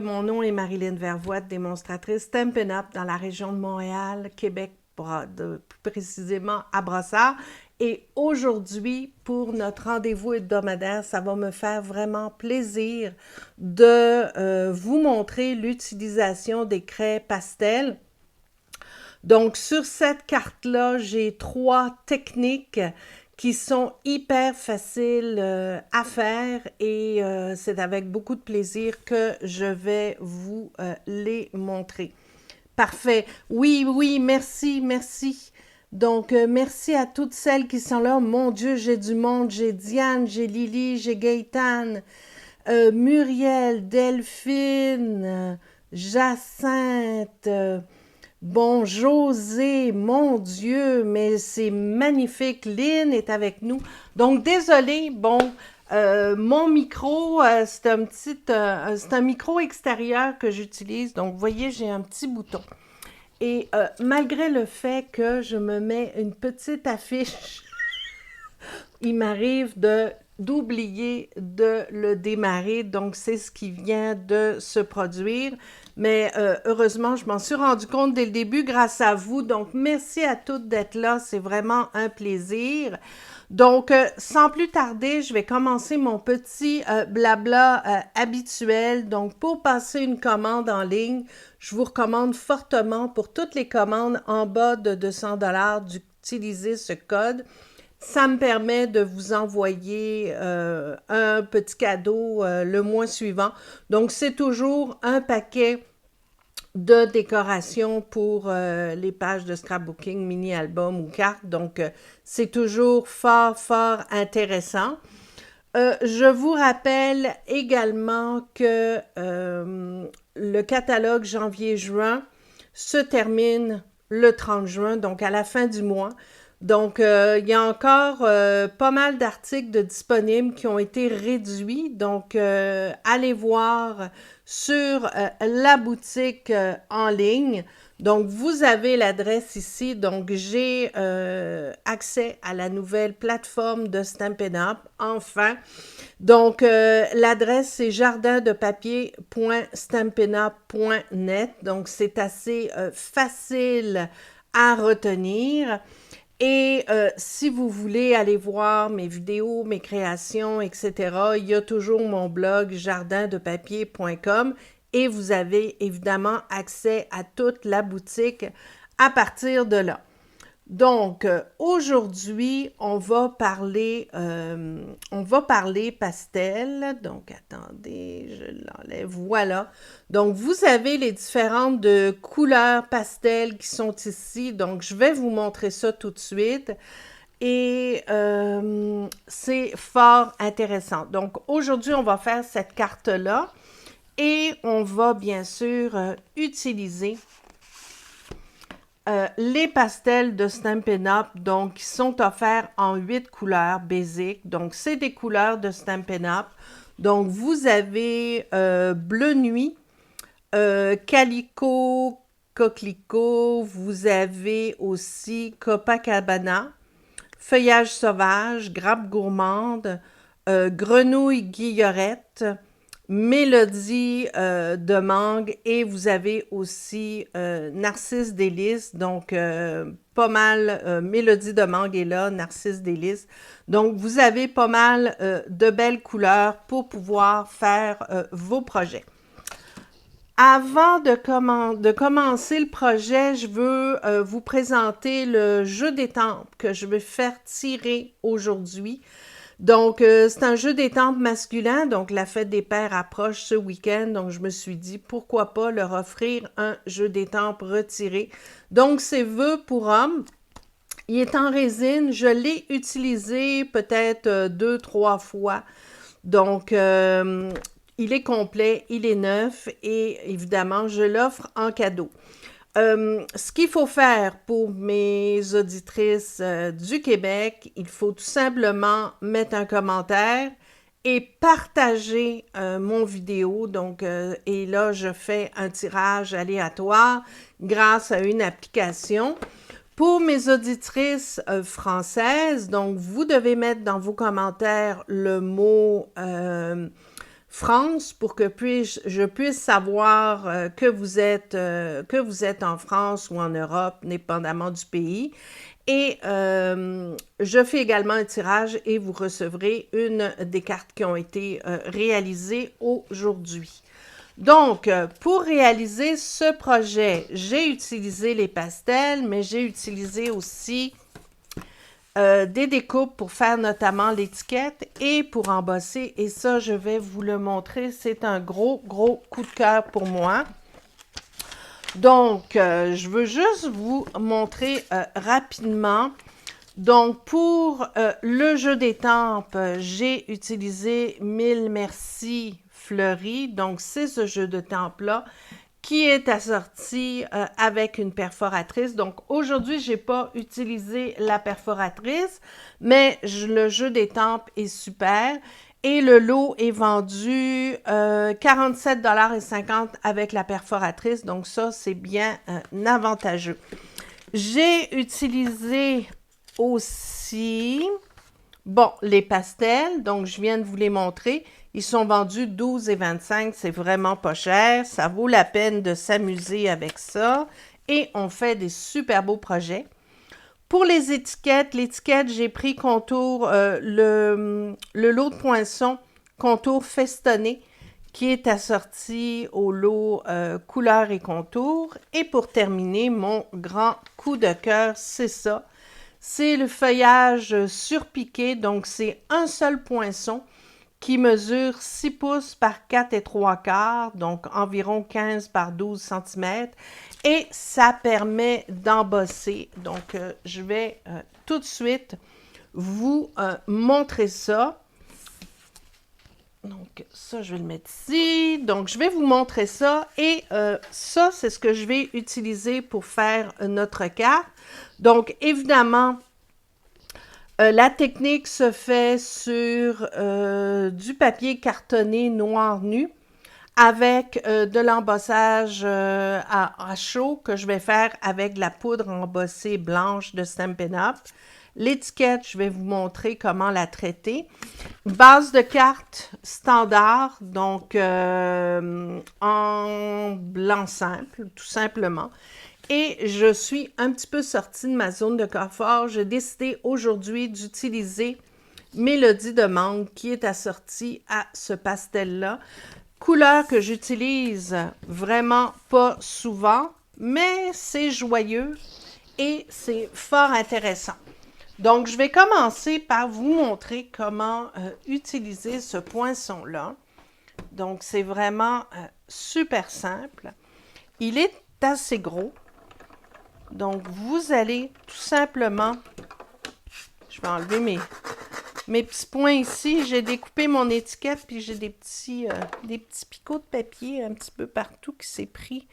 Mon nom est Marilyn Vervoix, démonstratrice Stampin' Up dans la région de Montréal, Québec, plus précisément à Brossard. Et aujourd'hui, pour notre rendez-vous hebdomadaire, ça va me faire vraiment plaisir de vous montrer l'utilisation des craies pastel. Donc, sur cette carte-là, j'ai 3 techniques qui sont hyper faciles à faire et c'est avec beaucoup de plaisir que je vais vous les montrer. Parfait. Oui, oui, merci, merci. Donc, merci à toutes celles qui sont là. Mon Dieu, j'ai du monde. J'ai Diane, j'ai Lily, j'ai Gaëtane, Muriel, Delphine, Jacinthe, bon, José, mon Dieu, mais c'est magnifique. Lynn est avec nous. Donc, désolé, bon, mon micro, c'est un micro extérieur que j'utilise. Donc, vous voyez, j'ai un petit bouton. Et malgré le fait que je me mets une petite affiche, il m'arrive d'oublier de le démarrer, donc c'est ce qui vient de se produire. Mais heureusement, je m'en suis rendu compte dès le début grâce à vous. Donc, merci à toutes d'être là. C'est vraiment un plaisir. Donc, sans plus tarder, je vais commencer mon petit blabla habituel. Donc, pour passer une commande en ligne, je vous recommande fortement pour toutes les commandes en bas de 200 $ d'utiliser ce code. Ça me permet de vous envoyer un petit cadeau le mois suivant. Donc, c'est toujours un paquet de décoration pour les pages de scrapbooking, mini-album ou cartes. Donc, c'est toujours fort, fort intéressant. Je vous rappelle également que le catalogue janvier-juin se termine le 30 juin, donc à la fin du mois. Donc, il y a encore pas mal d'articles de disponibles qui ont été réduits. Donc, allez voir sur la boutique en ligne. Donc, vous avez l'adresse ici. Donc, j'ai accès à la nouvelle plateforme de Stampin' Up, enfin. Donc, l'adresse, c'est jardindepapier.stampinup.net. Donc, c'est assez facile à retenir. Et si vous voulez aller voir mes vidéos, mes créations, etc., il y a toujours mon blog jardindepapier.com et vous avez évidemment accès à toute la boutique à partir de là. Donc, aujourd'hui, on va parler pastel. Donc, attendez, je l'enlève. Voilà. Donc, vous avez les différentes couleurs pastel qui sont ici. Donc, je vais vous montrer ça tout de suite. Et c'est fort intéressant. Donc, aujourd'hui, on va faire cette carte-là. Et on va bien sûr utiliser les pastels de Stampin' Up, donc, qui sont offerts en 8 couleurs basiques. Donc, c'est des couleurs de Stampin' Up. Donc, vous avez bleu nuit, calico, coquelicot. Vous avez aussi Copacabana, feuillage sauvage, grappe gourmande, grenouille guillerette, mélodie de mangue et vous avez aussi narcisse délice, donc pas mal, mélodie de mangue est là, narcisse délice. Donc vous avez pas mal de belles couleurs pour pouvoir faire vos projets. Avant de commencer le projet, je veux vous présenter le jeu d'étampes que je vais faire tirer aujourd'hui. Donc, c'est un jeu d'étampes masculin, donc la fête des pères approche ce week-end, donc je me suis dit, pourquoi pas leur offrir un jeu d'étampes retiré. Donc, c'est vœux pour hommes. Il est en résine, je l'ai utilisé peut-être 2-3 fois. Donc, il est complet, il est neuf et évidemment, je l'offre en cadeau. Ce qu'il faut faire pour mes auditrices du Québec, il faut tout simplement mettre un commentaire et partager mon vidéo. Donc, et là, je fais un tirage aléatoire grâce à une application. Pour mes auditrices françaises, donc, vous devez mettre dans vos commentaires le mot France pour que je puisse savoir que vous êtes en France ou en Europe, dépendamment du pays. Et je fais également un tirage et vous recevrez une des cartes qui ont été réalisées aujourd'hui. Donc, pour réaliser ce projet, j'ai utilisé les pastels, mais j'ai utilisé aussi des découpes pour faire notamment l'étiquette et pour embosser. Et ça, je vais vous le montrer. C'est un gros, gros coup de cœur pour moi. Donc, je veux juste vous montrer rapidement. Donc, pour le jeu d'étampes, j'ai utilisé Mille Merci Fleury. Donc, c'est ce jeu d'étampes-là qui est assorti avec une perforatrice. Donc, aujourd'hui, je n'ai pas utilisé la perforatrice, mais le jeu d'étampes est super. Et le lot est vendu 47,50 $ avec la perforatrice. Donc, ça, c'est bien avantageux. J'ai utilisé aussi, bon, les pastels. Donc, je viens de vous les montrer. Ils sont vendus 12,25 $. C'est vraiment pas cher. Ça vaut la peine de s'amuser avec ça. Et on fait des super beaux projets. Pour les étiquettes, j'ai pris contour, le lot de poinçons contour festonné qui est assorti au lot couleur et contour. Et pour terminer, mon grand coup de cœur, c'est ça. C'est le feuillage surpiqué. Donc, c'est un seul poinçon qui mesure 6 pouces par 4 et 3/4, donc environ 15 par 12 cm. Et ça permet d'embosser. Donc, je vais tout de suite vous montrer ça. Donc, ça, je vais le mettre ici. Donc, je vais vous montrer ça. Et ça, c'est ce que je vais utiliser pour faire notre carte. Donc, évidemment, la technique se fait sur du papier cartonné noir nu avec de l'embossage à chaud que je vais faire avec de la poudre embossée blanche de Stampin' Up. L'étiquette, je vais vous montrer comment la traiter. Base de carte standard, donc en blanc simple, tout simplement. Et je suis un petit peu sortie de ma zone de confort. J'ai décidé aujourd'hui d'utiliser Mélodie de mangue qui est assortie à ce pastel-là. Couleur que j'utilise vraiment pas souvent, mais c'est joyeux et c'est fort intéressant. Donc, je vais commencer par vous montrer comment utiliser ce poinçon-là. Donc, c'est vraiment super simple. Il est assez gros. Donc, vous allez tout simplement, je vais enlever mes petits points ici. J'ai découpé mon étiquette, puis j'ai des petits picots de papier un petit peu partout qui s'est pris.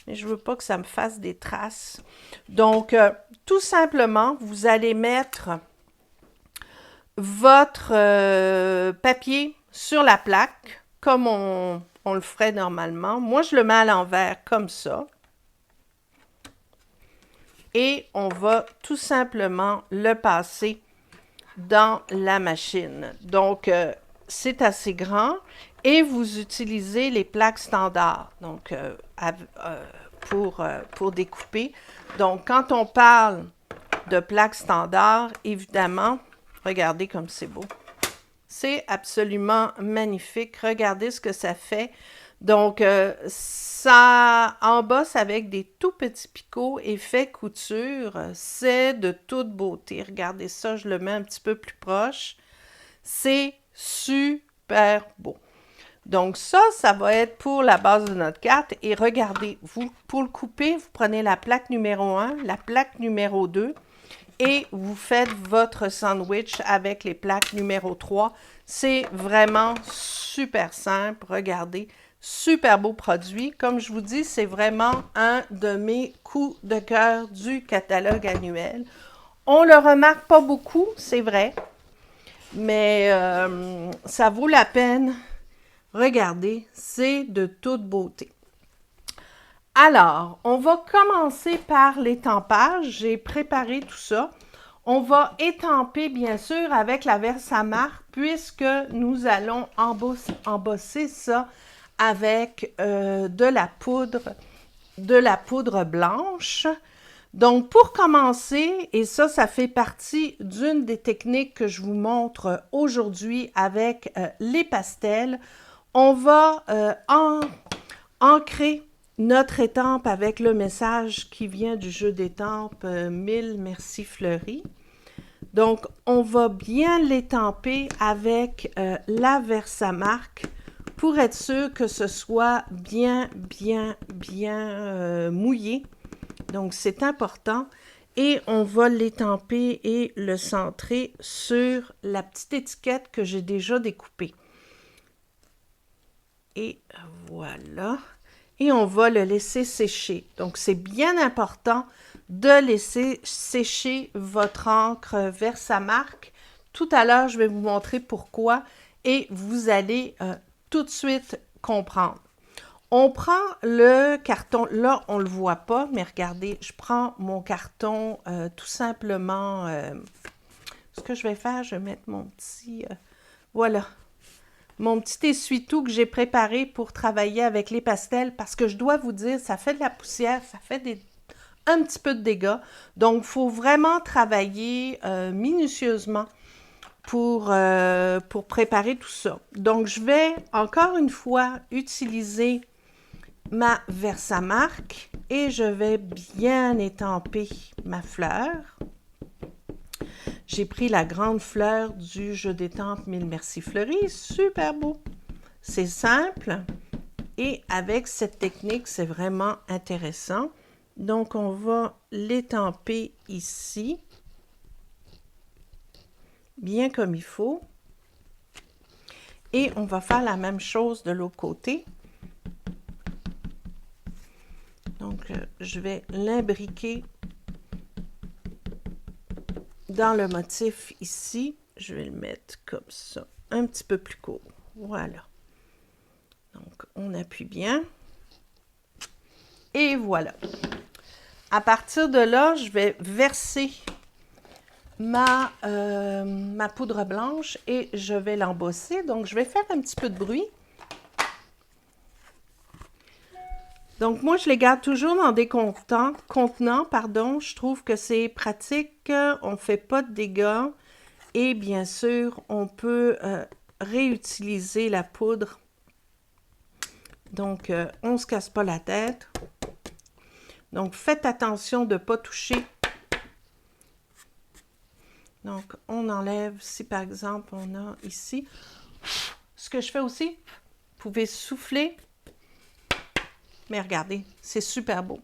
Mais je ne veux pas que ça me fasse des traces. Donc, tout simplement, vous allez mettre votre papier sur la plaque, comme on le ferait normalement. Moi, je le mets à l'envers comme ça. Et on va tout simplement le passer dans la machine. Donc, c'est assez grand et vous utilisez les plaques standards donc, pour découper. Donc, quand on parle de plaques standards, évidemment, regardez comme c'est beau. C'est absolument magnifique. Regardez ce que ça fait. Donc, ça embosse avec des tout petits picots, effet couture. C'est de toute beauté. Regardez ça, je le mets un petit peu plus proche. C'est super beau. Donc, ça va être pour la base de notre carte. Et regardez, pour le couper, vous prenez la plaque numéro 1, la plaque numéro 2 et vous faites votre sandwich avec les plaques numéro 3. C'est vraiment super simple. Regardez. Super beau produit. Comme je vous dis, c'est vraiment un de mes coups de cœur du catalogue annuel. On le remarque pas beaucoup, c'est vrai, mais ça vaut la peine. Regardez, c'est de toute beauté. Alors, on va commencer par l'étampage. J'ai préparé tout ça. On va étamper, bien sûr, avec la Versamark, puisque nous allons embosser ça avec de la poudre blanche. Donc, pour commencer, et ça fait partie d'une des techniques que je vous montre aujourd'hui avec les pastels, on va ancrer notre étampe avec le message qui vient du jeu d'étampes 1000 merci fleurie. Donc, on va bien l'étamper avec la Versamark pour être sûr que ce soit bien mouillé. Donc, c'est important. Et on va l'étamper et le centrer sur la petite étiquette que j'ai déjà découpée. Et voilà. Et on va le laisser sécher. Donc, c'est bien important de laisser sécher votre encre Versamark. Tout à l'heure, je vais vous montrer pourquoi et vous allez tout de suite comprendre. On prend le carton, là on ne le voit pas, mais regardez, je prends mon carton tout simplement, ce que je vais faire, je vais mettre mon petit, voilà, mon petit essuie-tout que j'ai préparé pour travailler avec les pastels, parce que je dois vous dire, ça fait de la poussière, ça fait un petit peu de dégâts, donc il faut vraiment travailler minutieusement pour préparer tout ça. Donc je vais encore une fois utiliser ma Versamark et je vais bien étamper ma fleur. J'ai pris la grande fleur du jeu d'étampes 1000 merci fleurie, super beau. C'est simple et avec cette technique, c'est vraiment intéressant. Donc, on va l'étamper ici, bien comme il faut. Et on va faire la même chose de l'autre côté. Donc, je vais l'imbriquer dans le motif ici. Je vais le mettre comme ça, un petit peu plus court. Voilà. Donc, on appuie bien. Et voilà. À partir de là, je vais verser ma poudre blanche et je vais l'embosser. Donc, je vais faire un petit peu de bruit. Donc, moi, je les garde toujours dans des contenants, pardon. Je trouve que c'est pratique, on ne fait pas de dégâts. Et bien sûr, on peut réutiliser la poudre. Donc, on ne se casse pas la tête. Donc, faites attention de ne pas toucher. Donc, on enlève, si par exemple, on a ici. Ce que je fais aussi, vous pouvez souffler. Mais regardez, c'est super beau.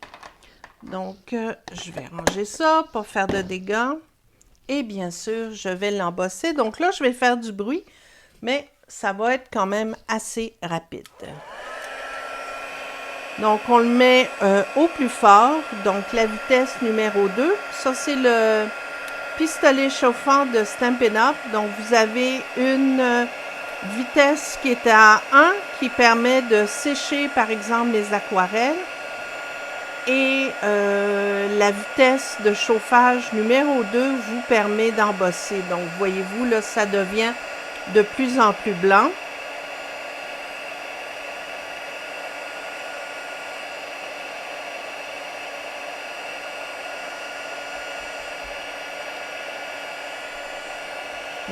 Donc, je vais ranger ça, pas faire de dégâts. Et bien sûr, je vais l'embosser. Donc là, je vais faire du bruit, mais ça va être quand même assez rapide. Donc, on le met au plus fort. Donc, la vitesse numéro 2. Ça, c'est le pistolet chauffant de Stampin' Up. Donc, vous avez une vitesse qui est à 1, qui permet de sécher, par exemple, les aquarelles. Et la vitesse de chauffage numéro 2 vous permet d'embosser. Donc, voyez-vous, là, ça devient de plus en plus blanc.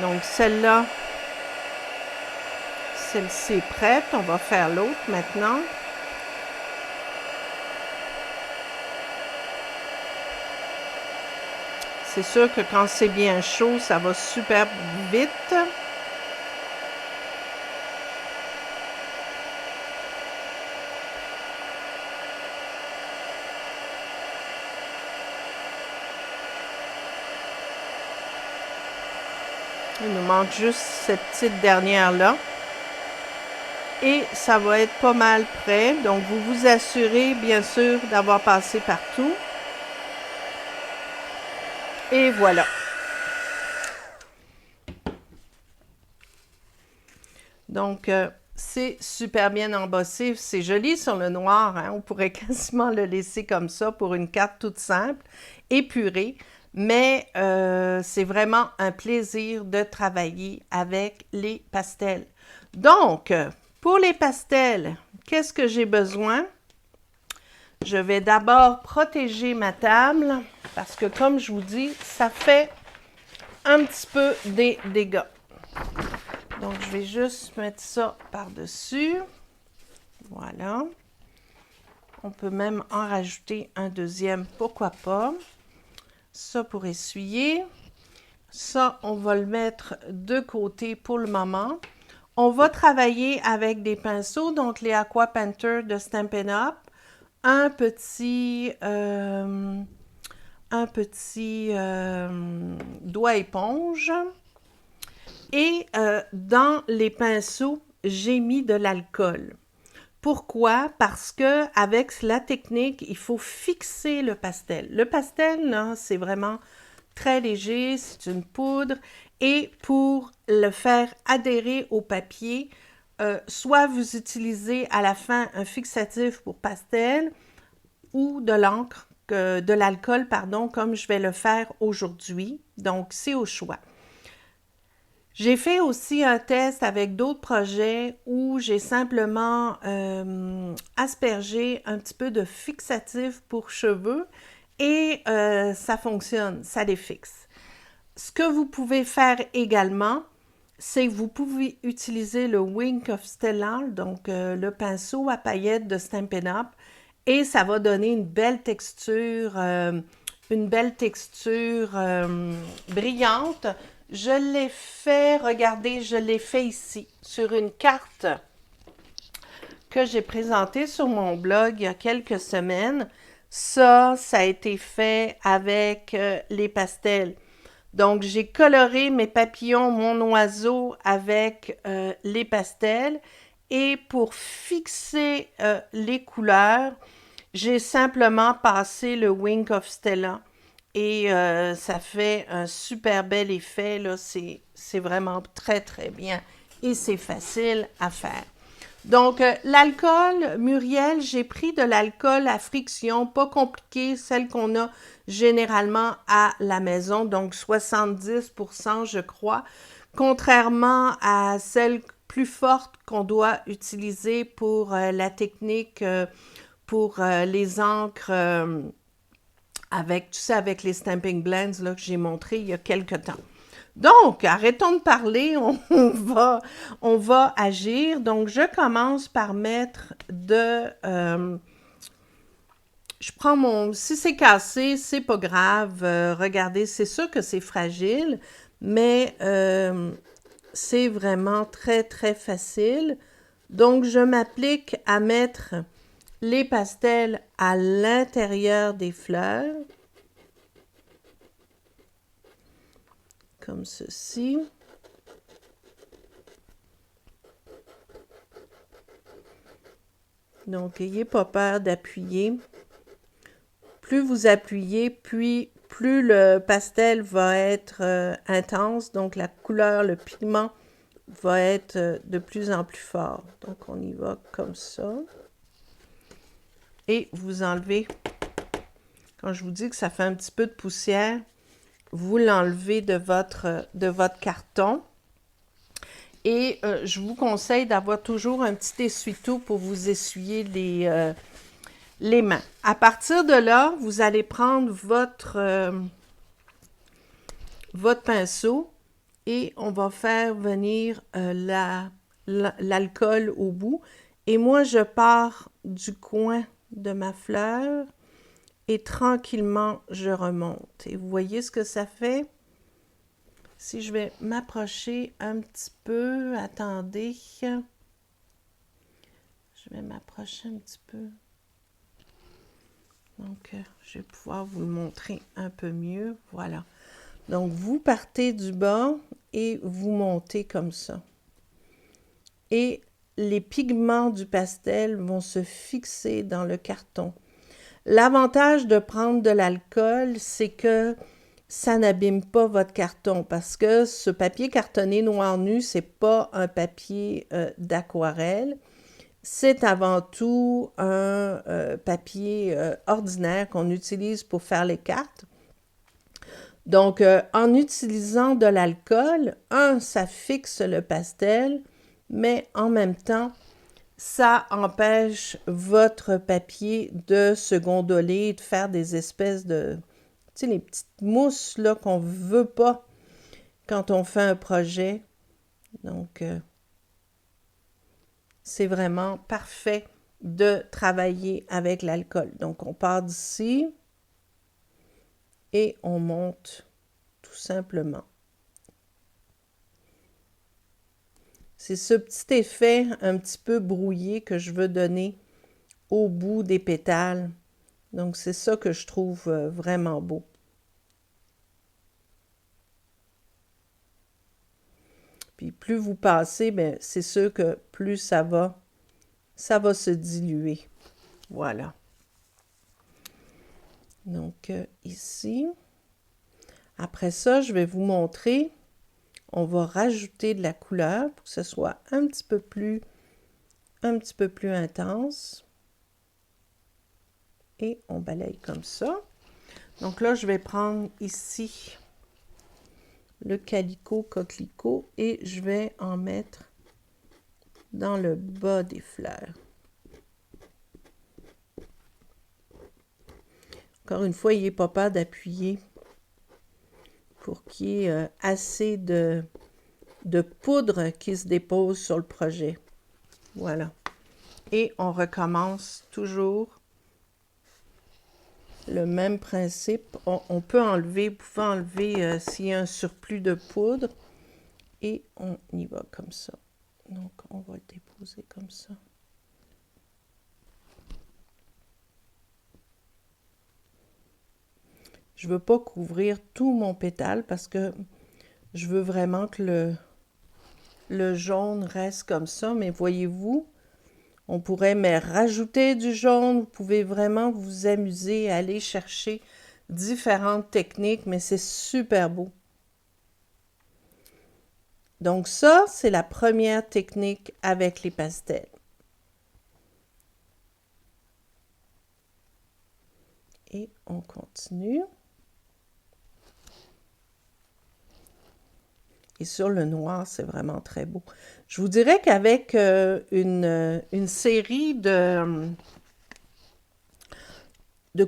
Donc, celle-là, celle-ci est prête. On va faire l'autre maintenant. C'est sûr que quand c'est bien chaud, ça va super vite. Il nous manque juste cette petite dernière-là. Et ça va être pas mal prêt. Donc, vous vous assurez, bien sûr, d'avoir passé partout. Et voilà. Donc, c'est super bien embossé. C'est joli sur le noir. Hein? On pourrait quasiment le laisser comme ça pour une carte toute simple, épurée. mais c'est vraiment un plaisir de travailler avec les pastels. Donc, pour les pastels, qu'est-ce que j'ai besoin? Je vais d'abord protéger ma table parce que, comme je vous dis, ça fait un petit peu des dégâts. Donc, je vais juste mettre ça par-dessus. Voilà. On peut même en rajouter un deuxième, pourquoi pas. Ça pour essuyer. Ça, on va le mettre de côté pour le moment. On va travailler avec des pinceaux, donc les Aqua Painter de Stampin' Up. Un petit doigt éponge. Et dans les pinceaux, j'ai mis de l'alcool. Pourquoi? Parce que avec la technique, il faut fixer le pastel. Le pastel, là, c'est vraiment très léger, c'est une poudre. Et pour le faire adhérer au papier, soit vous utilisez à la fin un fixatif pour pastel ou de l'encre, de l'alcool, pardon, comme je vais le faire aujourd'hui. Donc, c'est au choix. J'ai fait aussi un test avec d'autres projets où j'ai simplement aspergé un petit peu de fixatif pour cheveux et ça fonctionne, ça les fixe. Ce que vous pouvez faire également, c'est que vous pouvez utiliser le Wink of Stella, donc le pinceau à paillettes de Stampin' Up, et ça va donner une belle texture brillante. Je l'ai fait, regardez, je l'ai fait ici, sur une carte que j'ai présentée sur mon blog il y a quelques semaines. Ça a été fait avec les pastels. Donc, j'ai coloré mes papillons, mon oiseau avec les pastels. Et pour fixer les couleurs, j'ai simplement passé le Wink of Stella. Et ça fait un super bel effet, là. C'est vraiment très, très bien. Et c'est facile à faire. Donc, l'alcool, Muriel, j'ai pris de l'alcool à friction, pas compliqué, celle qu'on a généralement à la maison, donc 70%, je crois, contrairement à celle plus forte qu'on doit utiliser pour la technique, pour les encres avec, tu sais, avec les Stampin' Blends là, que j'ai montré il y a quelques temps. Donc, arrêtons de parler, on va agir. Donc, je commence par mettre je prends mon... Si c'est cassé, c'est pas grave. Regardez, c'est sûr que c'est fragile, mais c'est vraiment très, très facile. Donc, je m'applique à mettre les pastels à l'intérieur des fleurs. Comme ceci. Donc, n'ayez pas peur d'appuyer. Plus vous appuyez, puis plus le pastel va être intense, donc la couleur, le pigment va être de plus en plus fort. Donc, on y va comme ça. Et vous enlevez, quand je vous dis que ça fait un petit peu de poussière, vous l'enlevez de votre carton. Et je vous conseille d'avoir toujours un petit essuie-tout pour vous essuyer les mains. À partir de là, vous allez prendre votre pinceau et on va faire venir l'alcool au bout. Et moi, je pars du coin de ma fleur et tranquillement, je remonte. Et vous voyez ce que ça fait? Si je vais m'approcher un petit peu, attendez. Je vais m'approcher un petit peu. Donc, je vais pouvoir vous le montrer un peu mieux. Voilà. Donc, vous partez du bas et vous montez comme ça. Et les pigments du pastel vont se fixer dans le carton. L'avantage de prendre de l'alcool, c'est que ça n'abîme pas votre carton parce que ce papier cartonné noir nu, c'est pas un papier d'aquarelle. C'est avant tout un papier ordinaire qu'on utilise pour faire les cartes. Donc, en utilisant de l'alcool, ça fixe le pastel, mais en même temps, ça empêche votre papier de se gondoler, de faire des espèces de, tu sais, les petites mousses là qu'on veut pas quand on fait un projet. Donc, c'est vraiment parfait de travailler avec l'alcool. Donc, on part d'ici et on monte tout simplement. C'est ce petit effet un petit peu brouillé que je veux donner au bout des pétales. Donc, c'est ça que je trouve vraiment beau. Puis, plus vous passez, bien, c'est sûr que plus ça va se diluer. Voilà. Donc, ici. Après ça, je vais vous montrer. On va rajouter de la couleur pour que ce soit un petit peu plus intense. Et on balaye comme ça. Donc là, je vais prendre ici le calicot coquelicot et je vais en mettre dans le bas des fleurs. Encore une fois, il n'est pas peur d'appuyer pour qu'il y ait assez de poudre qui se dépose sur le projet. Voilà. Et on recommence toujours le même principe. On peut enlever, vous pouvez enlever s'il y a un surplus de poudre. Et on y va comme ça. Donc, on va le déposer comme ça. Je ne veux pas couvrir tout mon pétale parce que je veux vraiment que le jaune reste comme ça. Mais voyez-vous, on pourrait rajouter du jaune. Vous pouvez vraiment vous amuser à aller chercher différentes techniques, mais c'est super beau. Donc ça, c'est la première technique avec les pastels. Et on continue. Et sur le noir, c'est vraiment très beau. Je vous dirais qu'avec une série de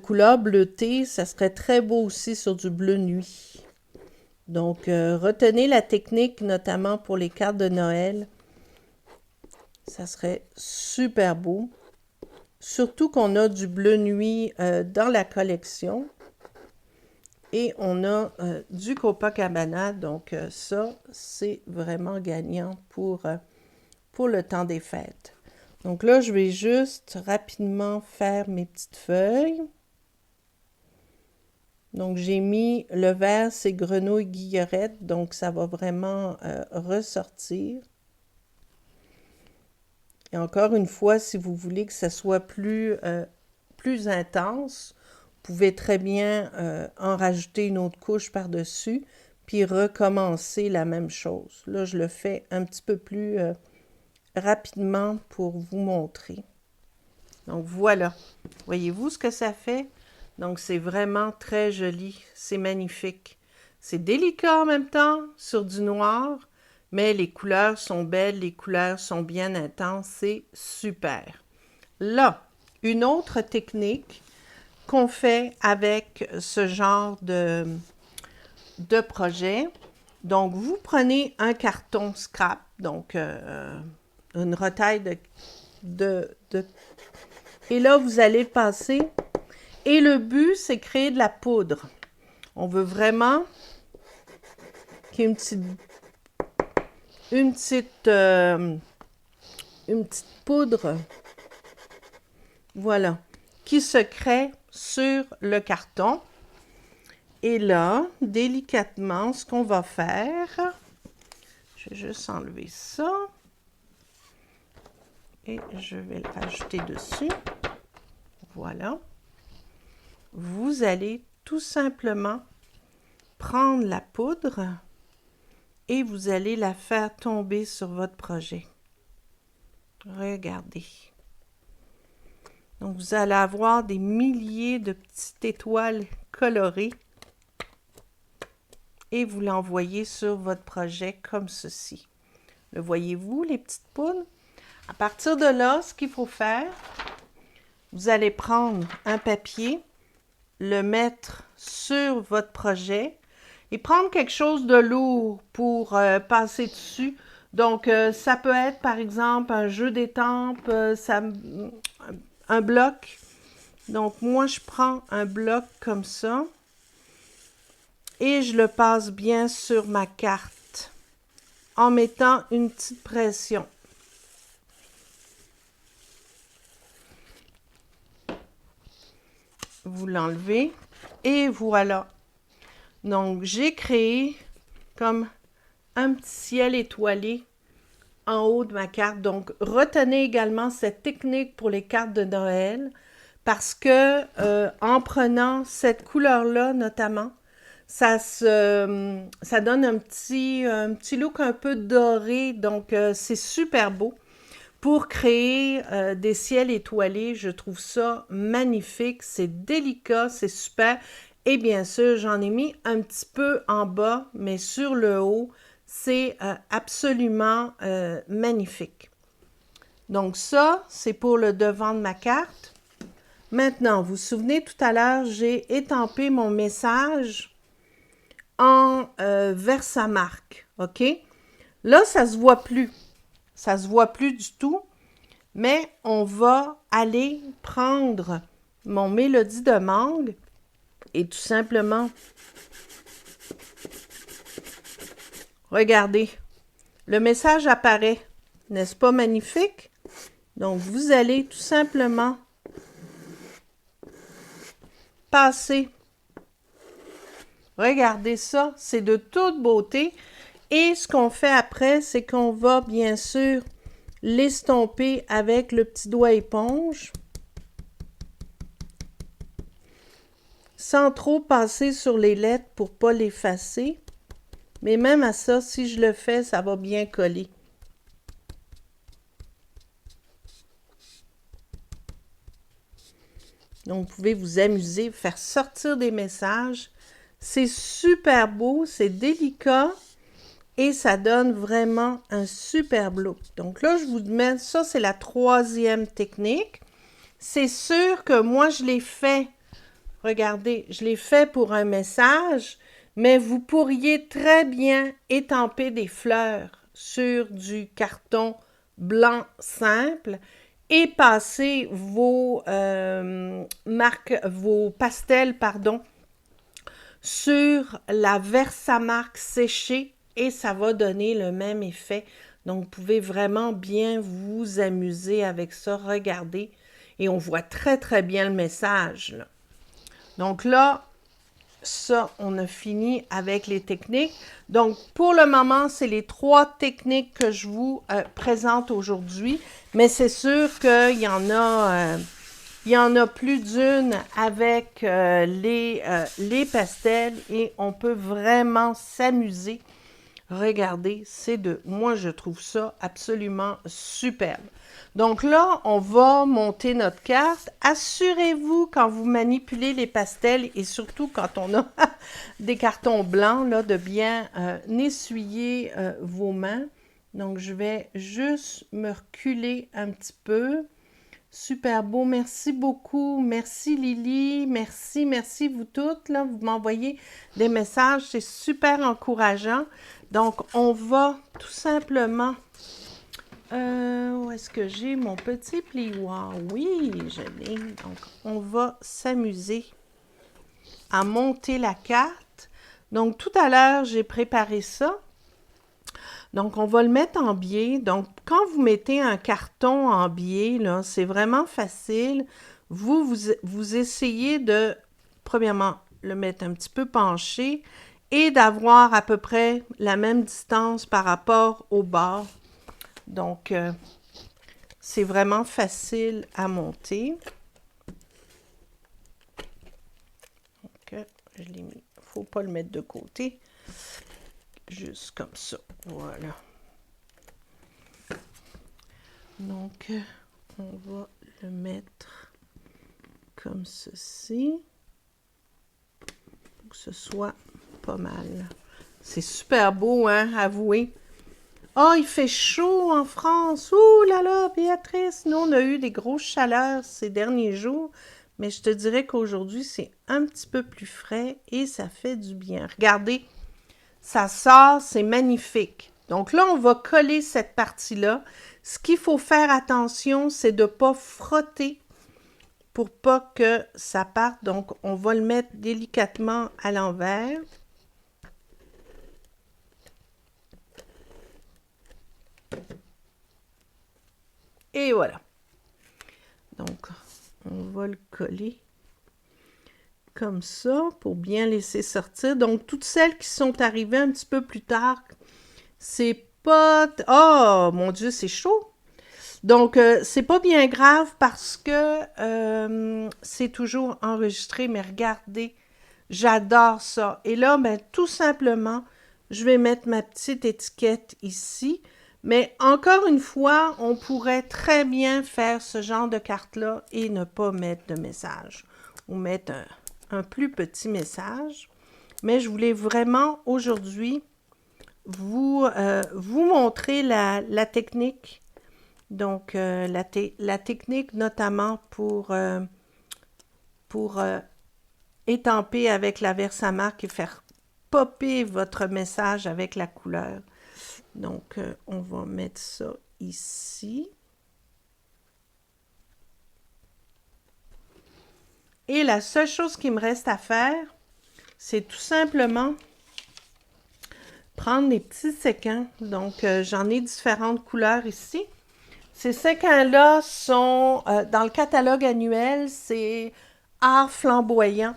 couleurs bleutées, ça serait très beau aussi sur du bleu nuit. Donc, retenez la technique, notamment pour les cartes de Noël. Ça serait super beau. Surtout qu'on a du bleu nuit dans la collection. Et on a du Copacabana, donc ça, c'est vraiment gagnant pour le temps des fêtes. Donc là, je vais juste rapidement faire mes petites feuilles. Donc, j'ai mis le vert, c'est grenouille guillerette, donc ça va vraiment ressortir. Et encore une fois, si vous voulez que ça soit plus intense, vous pouvez très bien en rajouter une autre couche par-dessus, puis recommencer la même chose. Là, je le fais un petit peu plus rapidement pour vous montrer. Donc, voilà. Voyez-vous ce que ça fait? Donc, c'est vraiment très joli. C'est magnifique. C'est délicat en même temps sur du noir, mais les couleurs sont belles, les couleurs sont bien intenses. C'est super. Là, une autre technique qu'on fait avec ce genre de projet. Donc, vous prenez un carton scrap, donc une retaille et là, vous allez le passer. Et le but, c'est créer de la poudre. On veut vraiment qu'il y ait une petite poudre, voilà, qui se crée sur le carton. Et là, délicatement, ce qu'on va faire, je vais juste enlever ça. Et je vais le rajouter dessus. Voilà. Vous allez tout simplement prendre la poudre et vous allez la faire tomber sur votre projet. Regardez. Donc, vous allez avoir des milliers de petites étoiles colorées. et vous l'envoyez sur votre projet comme ceci. Le voyez-vous, les petites poules? À partir de là, ce qu'il faut faire, vous allez prendre un papier, le mettre sur votre projet et prendre quelque chose de lourd pour passer dessus. Donc, ça peut être, par exemple, un jeu d'étampes, un bloc. Donc, moi, je prends un bloc comme ça et je le passe bien sur ma carte en mettant une petite pression. Vous l'enlevez et voilà. Donc, j'ai créé comme un petit ciel étoilé en haut de ma carte. Donc, retenez également cette technique pour les cartes de Noël parce que en prenant cette couleur-là notamment, ça donne un petit look un peu doré. Donc, c'est super beau. Pour créer des ciels étoilés, je trouve ça magnifique, c'est délicat, c'est super. Et bien sûr, j'en ai mis un petit peu en bas, mais sur le haut, c'est absolument magnifique. Donc ça, c'est pour le devant de ma carte. Maintenant, vous vous souvenez, tout à l'heure, j'ai étampé mon message en Versamark, OK? Là, ça se voit plus. Ça se voit plus du tout. Mais on va aller prendre mon mélodie de mangue et tout simplement, regardez, le message apparaît. N'est-ce pas magnifique? Donc, vous allez tout simplement passer. Regardez ça, c'est de toute beauté. Et ce qu'on fait après, c'est qu'on va bien sûr l'estomper avec le petit doigt éponge. Sans trop passer sur les lettres pour pas l'effacer. Mais même à ça, si je le fais, ça va bien coller. Donc, vous pouvez vous amuser, faire sortir des messages. C'est super beau, c'est délicat et ça donne vraiment un super look. Donc là, je vous mets, ça c'est la troisième technique. C'est sûr que moi, je l'ai fait, regardez, je l'ai fait pour un message, mais vous pourriez très bien étamper des fleurs sur du carton blanc simple et passer vos vos pastels, pardon, sur la Versamark séchée et ça va donner le même effet. Donc, vous pouvez vraiment bien vous amuser avec ça. Regardez. Et on voit très, très bien le message, là. Donc là, ça, on a fini avec les techniques. Donc, pour le moment, c'est les 3 techniques que je vous présente aujourd'hui. Mais c'est sûr qu'il y en a plus d'une avec les pastels et on peut vraiment s'amuser. Regardez, moi je trouve ça absolument superbe. Donc là, on va monter notre carte. Assurez-vous quand vous manipulez les pastels et surtout quand on a des cartons blancs, là, de bien essuyer vos mains. Donc je vais juste me reculer un petit peu. Super beau, merci beaucoup. Merci Lily, merci vous toutes. Là, vous m'envoyez des messages, c'est super encourageant. Donc, on va tout simplement... où est-ce que j'ai mon petit plioir? Oui, je l'ai. Donc, on va s'amuser à monter la carte. Donc, tout à l'heure, j'ai préparé ça. Donc, on va le mettre en biais. Donc, quand vous mettez un carton en biais, là, c'est vraiment facile. Vous essayez de, premièrement, le mettre un petit peu penché et d'avoir à peu près la même distance par rapport au bord. Donc, c'est vraiment facile à monter. Donc, je l'ai mis. Il ne faut pas le mettre de côté. Juste comme ça. Voilà. Donc, on va le mettre comme ceci. Pour que ce soit pas mal. C'est super beau, hein, avouez. Oh, il fait chaud en France. Ouh là là, Béatrice, nous, on a eu des grosses chaleurs ces derniers jours, mais je te dirais qu'aujourd'hui, c'est un petit peu plus frais et ça fait du bien. Regardez, ça sort, c'est magnifique. Donc là, on va coller cette partie-là. Ce qu'il faut faire attention, c'est de ne pas frotter pour pas que ça parte. Donc, on va le mettre délicatement à l'envers. Et voilà. Donc, on va le coller comme ça pour bien laisser sortir. Donc, toutes celles qui sont arrivées un petit peu plus tard, c'est pas... Oh, mon Dieu, c'est chaud! Donc, c'est pas bien grave parce que c'est toujours enregistré, mais regardez, j'adore ça. Et là, ben, tout simplement, je vais mettre ma petite étiquette ici. Mais encore une fois, on pourrait très bien faire ce genre de carte-là et ne pas mettre de message ou mettre un plus petit message. Mais je voulais vraiment aujourd'hui vous montrer la technique. Donc, la technique notamment pour étamper avec la Versamark et faire popper votre message avec la couleur. Donc, on va mettre ça ici. Et la seule chose qui me reste à faire, c'est tout simplement prendre les petits séquins. Donc, j'en ai différentes couleurs ici. Ces séquins-là sont, dans le catalogue annuel, c'est art flamboyant.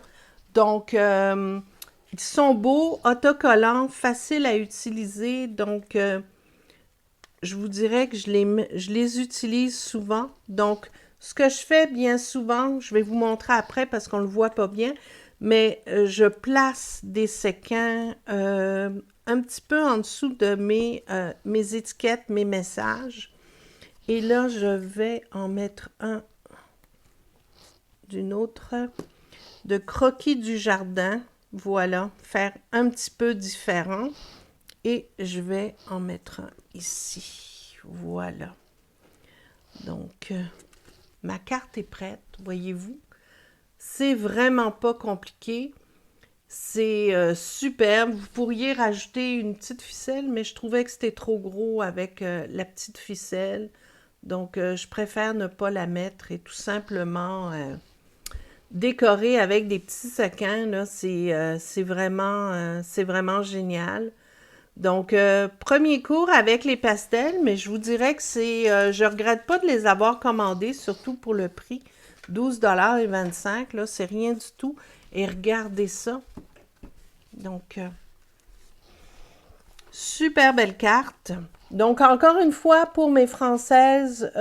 Donc, ils sont beaux, autocollants, faciles à utiliser. Donc, je vous dirais que je les utilise souvent. Donc, ce que je fais bien souvent, je vais vous montrer après parce qu'on ne le voit pas bien, mais je place des séquins un petit peu en dessous de mes étiquettes, mes messages. Et là, je vais en mettre un d'une autre, de croquis du jardin. Voilà, faire un petit peu différent. Et je vais en mettre un ici. Voilà. Donc, ma carte est prête, voyez-vous. C'est vraiment pas compliqué. C'est superbe. Vous pourriez rajouter une petite ficelle, mais je trouvais que c'était trop gros avec la petite ficelle. Donc, je préfère ne pas la mettre et tout simplement décorer avec des petits sequins. Là, c'est vraiment génial. Donc, premier cours avec les pastels, mais je vous dirais que je regrette pas de les avoir commandés, surtout pour le prix, 12,25 $, là, c'est rien du tout. Et regardez ça. Donc, super belle carte. Donc, encore une fois, pour mes Françaises,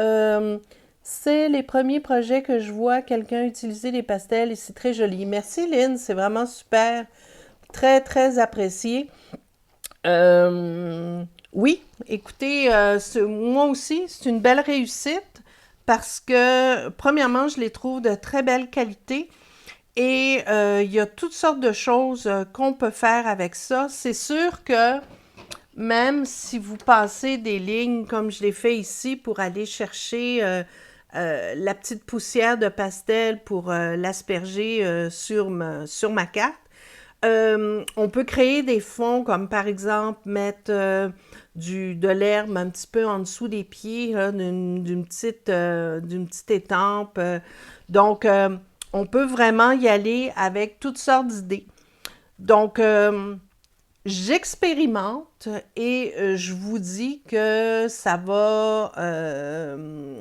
c'est les premiers projets que je vois quelqu'un utiliser les pastels et c'est très joli. Merci Lynn, c'est vraiment super, très, très apprécié. Oui, écoutez, moi aussi, c'est une belle réussite parce que, premièrement, je les trouve de très belle qualité et il y a toutes sortes de choses qu'on peut faire avec ça. C'est sûr que même si vous passez des lignes comme je l'ai fait ici pour aller chercher la petite poussière de pastel pour l'asperger sur ma carte, on peut créer des fonds comme par exemple mettre de l'herbe un petit peu en dessous des pieds d'une petite étampe. Donc, on peut vraiment y aller avec toutes sortes d'idées. Donc, j'expérimente et je vous dis que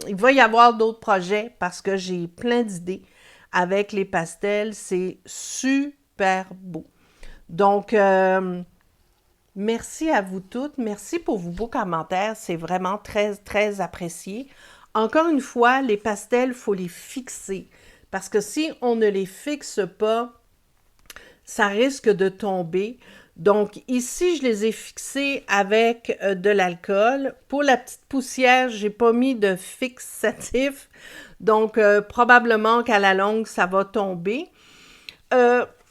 il va y avoir d'autres projets parce que j'ai plein d'idées avec les pastels. C'est super beau. Donc, merci à vous toutes. Merci pour vos beaux commentaires. C'est vraiment très, très apprécié. Encore une fois, les pastels, il faut les fixer. Parce que si on ne les fixe pas, ça risque de tomber. Donc, ici, je les ai fixés avec de l'alcool. Pour la petite poussière, je n'ai pas mis de fixatif. Donc, probablement qu'à la longue, ça va tomber.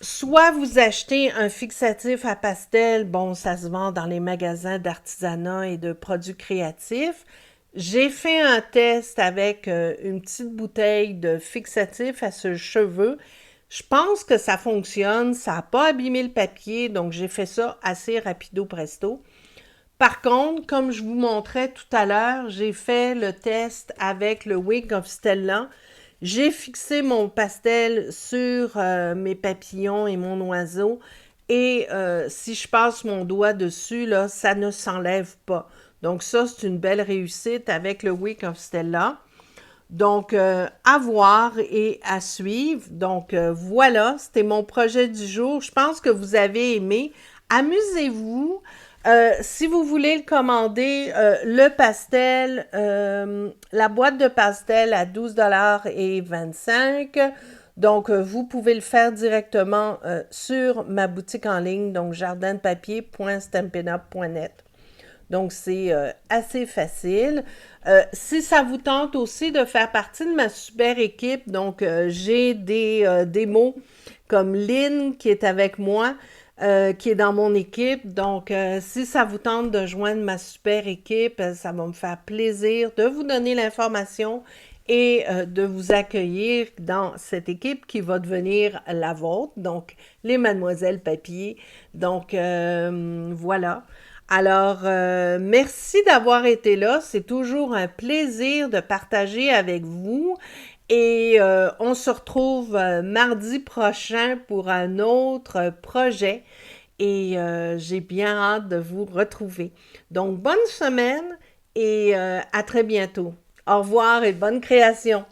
soit vous achetez un fixatif à pastel, bon, ça se vend dans les magasins d'artisanat et de produits créatifs. J'ai fait un test avec une petite bouteille de fixatif à ce cheveu. Je pense que ça fonctionne, ça n'a pas abîmé le papier, donc j'ai fait ça assez rapido presto. Par contre, comme je vous montrais tout à l'heure, j'ai fait le test avec le Wig of Stella. J'ai fixé mon pastel sur mes papillons et mon oiseau et si je passe mon doigt dessus, là, ça ne s'enlève pas. Donc ça, c'est une belle réussite avec le Wig of Stella. Donc, à voir et à suivre. Donc, voilà, c'était mon projet du jour. Je pense que vous avez aimé. Amusez-vous. Si vous voulez le commander, le pastel, la boîte de pastel à 12,25 $. Donc, vous pouvez le faire directement sur ma boutique en ligne, donc jardindepapier.stampinup.net. Donc, c'est assez facile. Si ça vous tente aussi de faire partie de ma super équipe, donc j'ai des démos comme Lynn qui est avec moi, qui est dans mon équipe. Donc, si ça vous tente de joindre ma super équipe, ça va me faire plaisir de vous donner l'information et de vous accueillir dans cette équipe qui va devenir la vôtre, donc les Mademoiselles Papier. Donc, voilà. Alors, merci d'avoir été là. C'est toujours un plaisir de partager avec vous. Et on se retrouve mardi prochain pour un autre projet. Et j'ai bien hâte de vous retrouver. Donc, bonne semaine et à très bientôt. Au revoir et bonne création.